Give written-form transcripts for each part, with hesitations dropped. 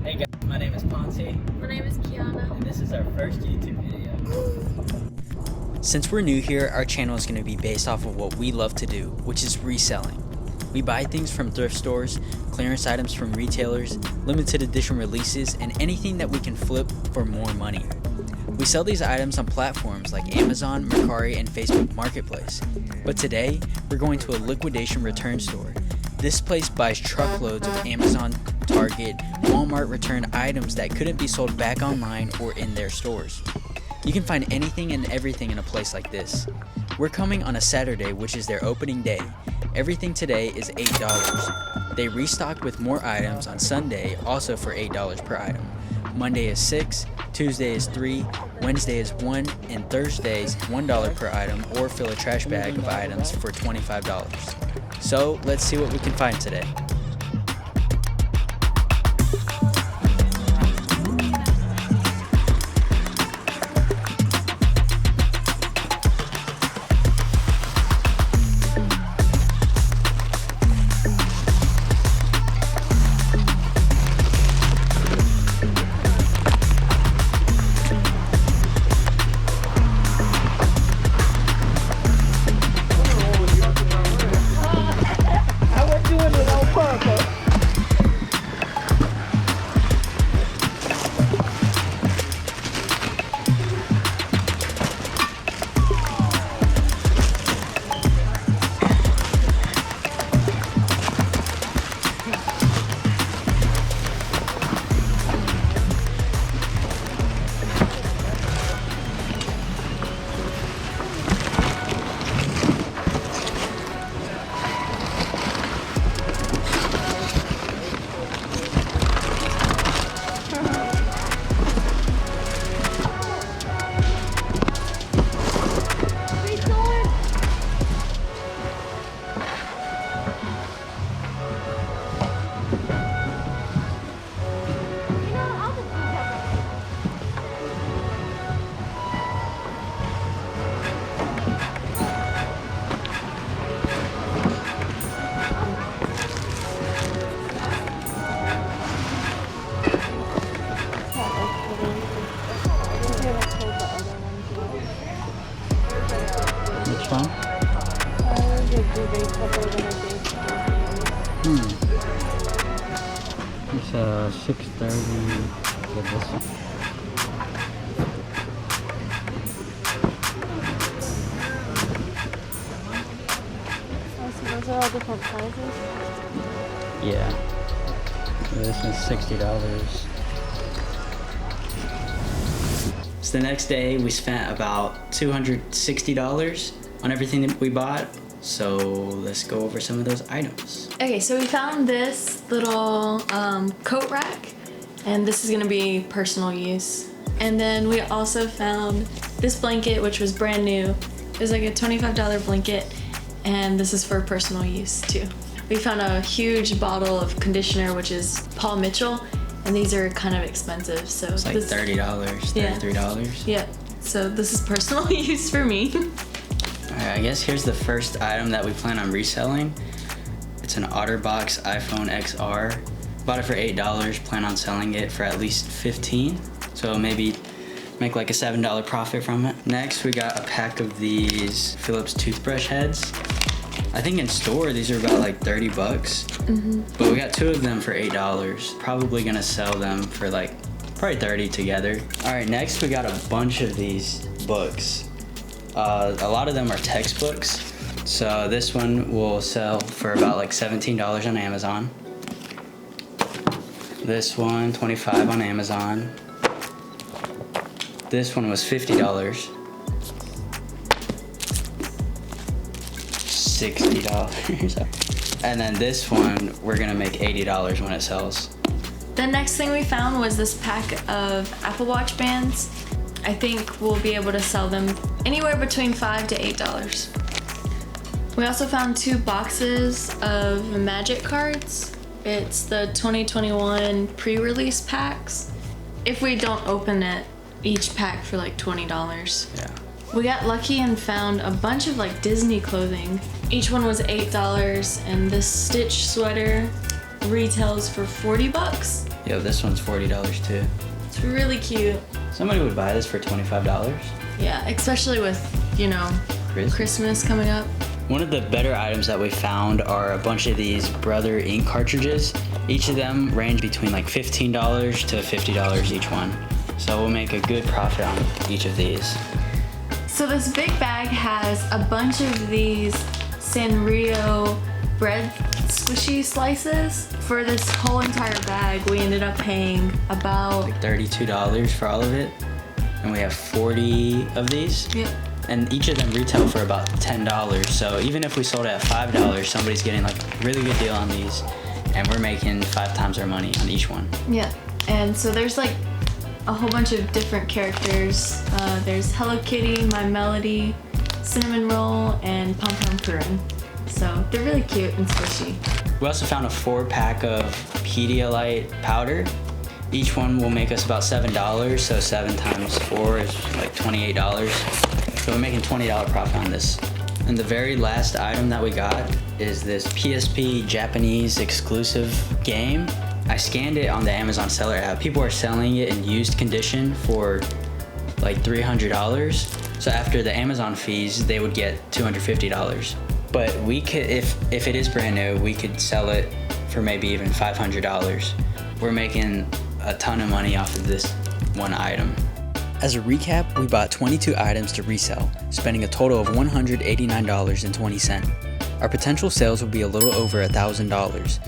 Hey guys, my name is Ponce, My name is Kiana. and this is our first YouTube video. Since we're new here, our channel is going to be based off of what we love to do, which is reselling. We buy things from thrift stores, clearance items from retailers, limited edition releases, and anything that we can flip for more money. We sell these items on platforms like Amazon, Mercari, and Facebook Marketplace. But today, we're going to a liquidation return store. This place buys truckloads of Amazon, Target, Walmart returned items that couldn't be sold back online or in their stores. You can find anything and everything in a place like this. We're coming on a Saturday, which is their opening day. Everything today is $8. They restock with more items on Sunday, also for $8 per item. Monday is $6, Tuesday is $3, Wednesday is $1, and Thursday is $1 per item, or fill a trash bag of items for $25. So let's see what we can find today. Which one? It's 6:30 with this one. So those are all different sizes? Yeah. This one's $60. So the next day we spent about $260 on everything that we bought. So let's go over some of those items. Okay, so we found this little coat rack, and this is gonna be personal use. And then we also found this blanket, which was brand new. It was like a $25 blanket, and this is for personal use too. We found a huge bottle of conditioner, which is Paul Mitchell, and these are kind of expensive. So It's like this, $30, $33. yeah. So this is personal use for me. Alright, I guess here's the first item that we plan on reselling. It's an OtterBox iPhone XR. Bought it for $8, plan on selling it for at least $15. So maybe make like a $7 profit from it. Next, we got a pack of these Philips toothbrush heads. I think in store, these are about like 30 bucks. But we got 2 of them for $8. Probably gonna sell them for like probably 30 together. Alright, next we got a bunch of these books. A lot of them are textbooks. So this one will sell for about like $17 on Amazon. This one, $25 on Amazon. This one was $50. $60. And then this one, we're gonna make $80 when it sells. The next thing we found was this pack of Apple Watch bands. I think we'll be able to sell them anywhere between $5 to $8. We also found 2 boxes of Magic cards. It's the 2021 pre-release packs. If we don't open it, each pack for like $20. Yeah. We got lucky and found a bunch of like Disney clothing. Each one was $8, and this Stitch sweater retails for 40 bucks. Yo, this one's $40 too. It's really cute. Somebody would buy this for $25. Yeah, especially with, you know, Christmas coming up. One of the better items that we found are a bunch of these Brother ink cartridges. Each of them range between like $15 to $50 each one. So we'll make a good profit on each of these. So this big bag has a bunch of these Sanrio bread squishy slices. For this whole entire bag, we ended up paying about Like $32 for all of it. And we have 40 of these. Yep. And each of them retail for about $10. So even if we sold it at $5, somebody's getting like a really good deal on these. And we're making 5 times our money on each one. Yeah, and so there's like a whole bunch of different characters. There's Hello Kitty, My Melody, Cinnamon Roll, and Pom Pom Purin. So they're really cute and squishy. We also found a 4-pack of Pedialyte powder. Each one will make us about $7, so 7 times 4 is like $28. So we're making $20 profit on this. And the very last item that we got is this PSP Japanese exclusive game. I scanned it on the Amazon seller app. People are selling it in used condition for like $300. So after the Amazon fees, they would get $250. But we could, if it is brand new, we could sell it for maybe even $500. We're making a ton of money off of this one item. As a recap, we bought 22 items to resell, spending a total of $189.20. Our potential sales will be a little over $1,000.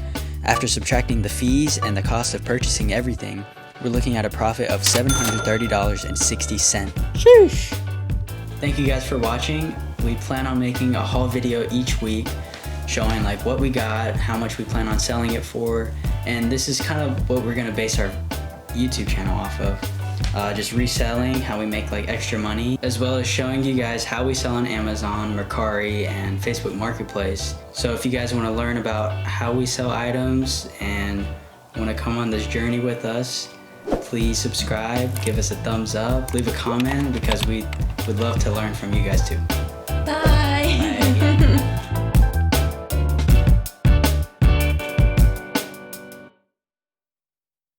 After subtracting the fees and the cost of purchasing everything, we're looking at a profit of $730.60. Sheesh! Thank you guys for watching. We plan on making a haul video each week showing like what we got, how much we plan on selling it for, and this is kind of what we're gonna base our YouTube channel off of. Just reselling, how we make like extra money, as well as showing you guys how we sell on Amazon, Mercari, and Facebook Marketplace. So if you guys want to learn about how we sell items and want to come on this journey with us, please subscribe, give us a thumbs up, leave a comment, because we would love to learn from you guys too.